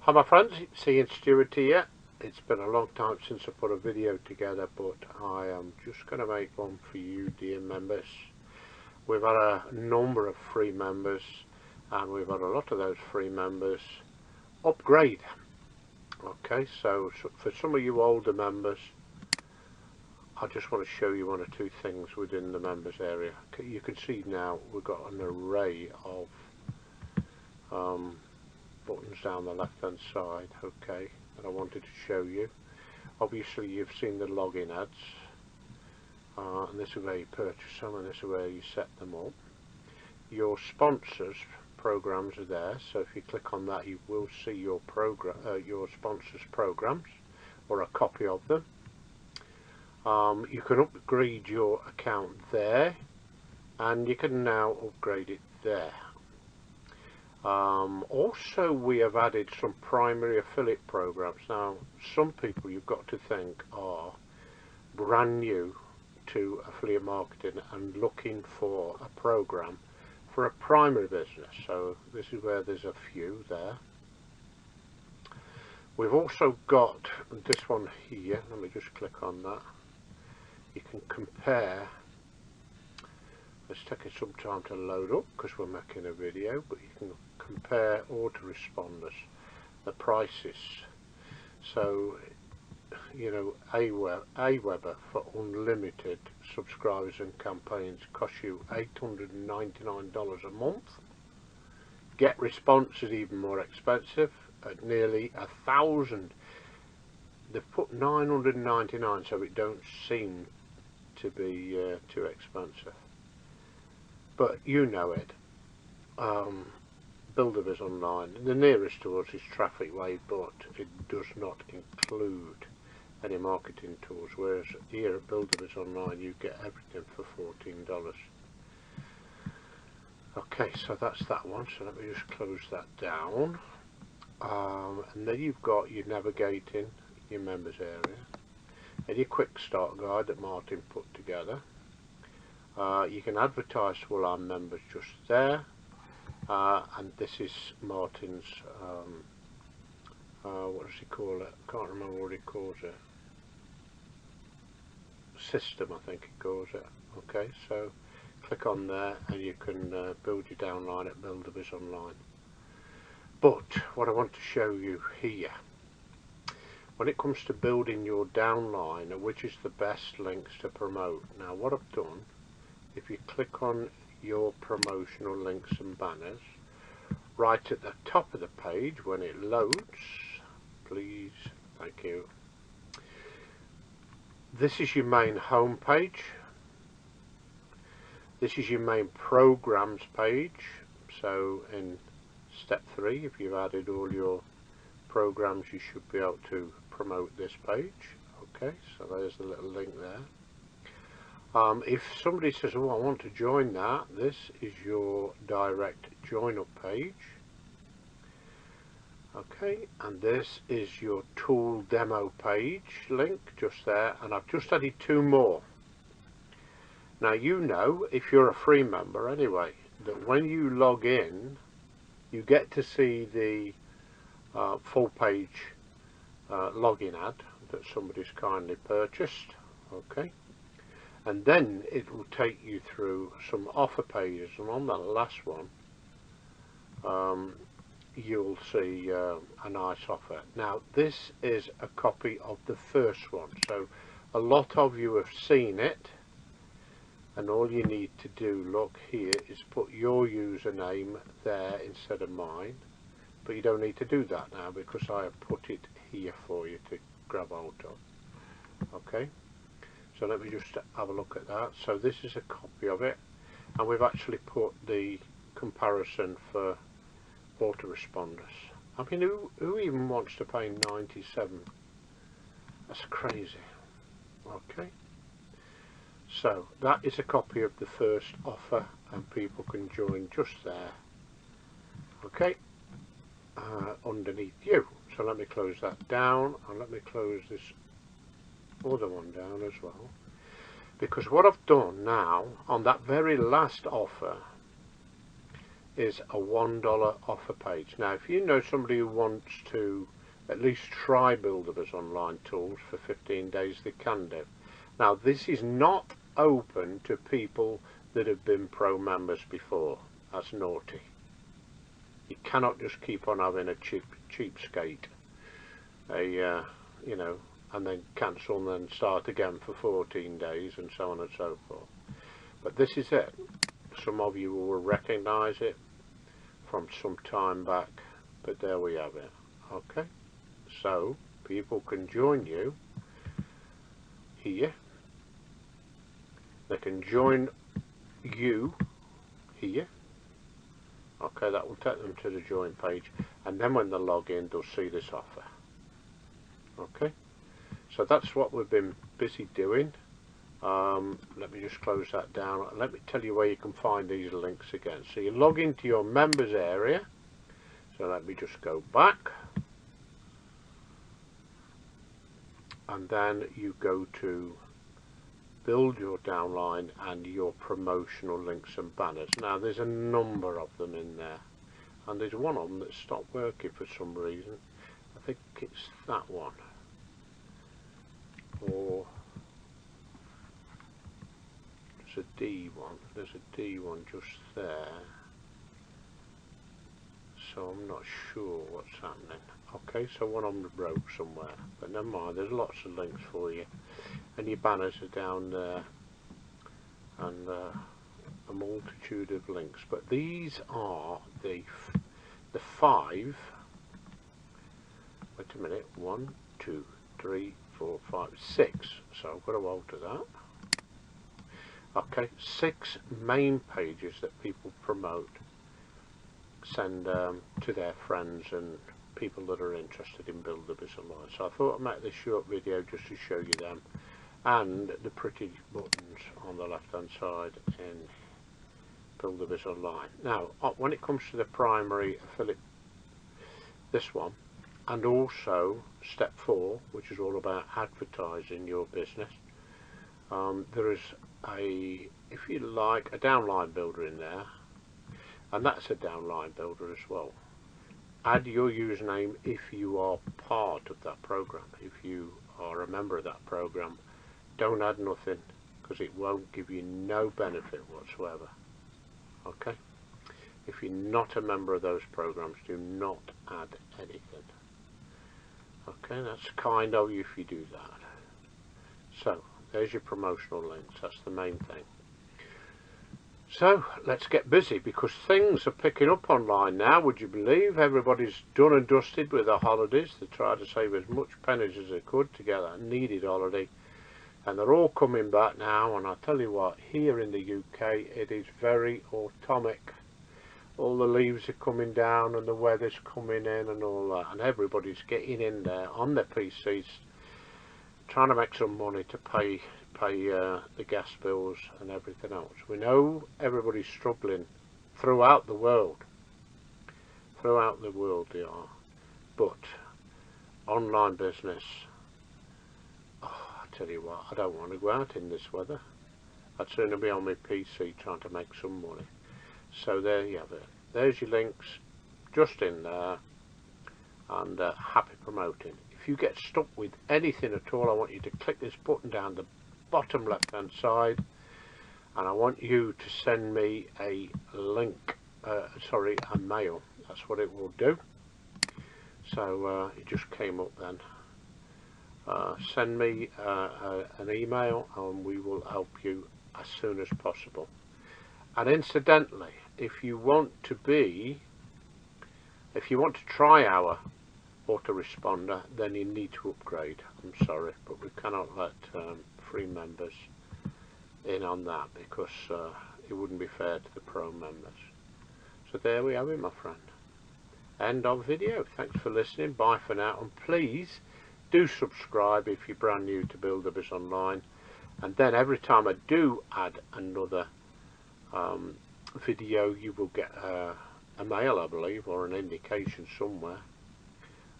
Hi my friends, it's Ian Stewart here. It's been a long time since I put a video together, but I am just going to make one for you dear members. We've had a number of free members, and we've had a lot of those free members upgrade. Okay, so for some of you older members, I just want to show you one or two things within the members area. You can see now we've got an array of buttons down the left hand side, okay, that I wanted to show you. Obviously you've seen the login ads, and this is where you purchase them, and this is where you set them up. Your sponsors programs are there, so if you click on that you will see your your sponsors programs, or a copy of them. You can upgrade your account there, and you can now upgrade it there. Also we have added some primary affiliate programs. Now some people, you've got to think, are brand new to affiliate marketing and looking for a program for a primary business, so this is where there's a few there. We've also got this one here. Let me just click on that. You can compare. It's taking some time to load up because we're making a video, but you can compare autoresponders, the prices. So, you know, Aweber for unlimited subscribers and campaigns costs you $899 a month. Get Response is even more expensive at nearly $1,000. They've put $999, so it don't seem to be too expensive. But you know it. Buildabizonline, the nearest to us is Trafficway, but it does not include any marketing tools, whereas here at Buildabizonline you get everything for $14. Okay, so that's that one, so let me just close that down. And then you've got your navigating, your members area, and your quick start guide that Martin put together. You can advertise to all our members just there, and this is Martin's, what does he call it? I can't remember what he calls it. System, I think he calls it. Okay, so click on there and you can build your downline at Buildabizonline. But what I want to show you here, when it comes to building your downline, which is the best links to promote. Now what I've done, if you click on your promotional links and banners, right at the top of the page when it loads, please, thank you, this is your main home page. This is your main programs page. So in step 3, if you've added all your programs, you should be able to promote this page. Okay, so there's the little link there. If somebody says, oh, I want to join that, this is your direct join up page. Okay, and this is your tool demo page link just there, and I've just added 2 more. Now you know, if you're a free member anyway, that when you log in you get to see the full page login ad that somebody's kindly purchased. Okay, and then it will take you through some offer pages, and on that last one you'll see a nice offer. Now this is a copy of the first one, so a lot of you have seen it, and all you need to do, look here, is put your username there instead of mine, but you don't need to do that now because I have put it here for you to grab hold of. Okay, so let me just have a look at that. So this is a copy of it, and we've actually put the comparison for autoresponders. I mean, who even wants to pay 97? That's crazy. Okay, so that is a copy of the first offer, and people can join just there. Okay, underneath you. So let me close that down, and let me close this other one down as well, because what I've done now on that very last offer is a $1 offer page. Now if you know somebody who wants to at least try Buildabizonline tools for 15 days, they can do. Now this is not open to people that have been pro members before. That's naughty. You cannot just keep on having a cheapskate, you know, and then cancel and then start again for 14 days and so on and so forth. But this is it. Some of you will recognise it from some time back, but there we have it. Okay, so people can join you here. They can join you here. Okay, that will take them to the join page, and then when they log in they'll see this offer. Okay, so that's what we've been busy doing. Let me just close that down. Let me tell you where you can find these links again. So you log into your members area. So let me just go back, and then you go to build your downline and your promotional links and banners. Now there's a number of them in there, and there's one of them that stopped working for some reason. I think it's that one, or there's a D one. There's a D one just there, so I'm not sure what's happening. Okay, so one of them broke somewhere, but never mind, there's lots of links for you, and your banners are down there, and a multitude of links. But these are the 5, wait a minute, 1, 2, 3, 4, 5, 6, so I've got to alter that. Okay, 6 main pages that people promote, send to their friends and people that are interested in Buildabizonline. So I thought I'd make this short video just to show you them, and the pretty buttons on the left hand side in Buildabizonline. Now when it comes to the primary affiliate, this one, and also step 4, which is all about advertising your business, there is a, if you like, a downline builder in there, and that's a downline builder as well. Add your username if you are part of that program. If you are a member of that program, don't add nothing, because it won't give you no benefit whatsoever. Okay, if you're not a member of those programs, do not add anything. Okay, that's kind of you if you do that. So there's your promotional links. That's the main thing. So let's get busy, because things are picking up online now, would you believe? Everybody's done and dusted with their holidays. They tried to save as much pennies as they could to get that needed holiday, and they're all coming back now. And I tell you what, here in the UK it is very autumnic. All the leaves are coming down and the weather's coming in and all that, and everybody's getting in there on their PCs trying to make some money to pay the gas bills and everything else. We know everybody's struggling throughout the world. Throughout the world they are. But online business, oh, I tell you what, I don't want to go out in this weather. I'd sooner be on my PC trying to make some money. So there you have it. There's your links, just in there, and happy promoting. If you get stuck with anything at all, I want you to click this button down the bottom left hand side, and I want you to send me a link, a mail. That's what it will do. So it just came up then. Send me an email and we will help you as soon as possible. And incidentally, if you want to try our autoresponder, then you need to upgrade. I'm sorry, but we cannot let free members in on that, because it wouldn't be fair to the pro members. So there we have it, my friend. End of video. Thanks for listening. Bye for now, and please do subscribe if you're brand new to Buildabizonline, and then every time I do add another video, you will get a mail, I believe, or an indication somewhere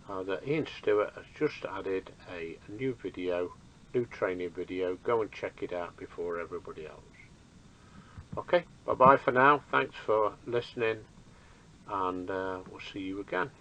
that Ian Stewart has just added a new video, new training video. Go and check it out before everybody else. Okay, bye bye for now. Thanks for listening, and we'll see you again.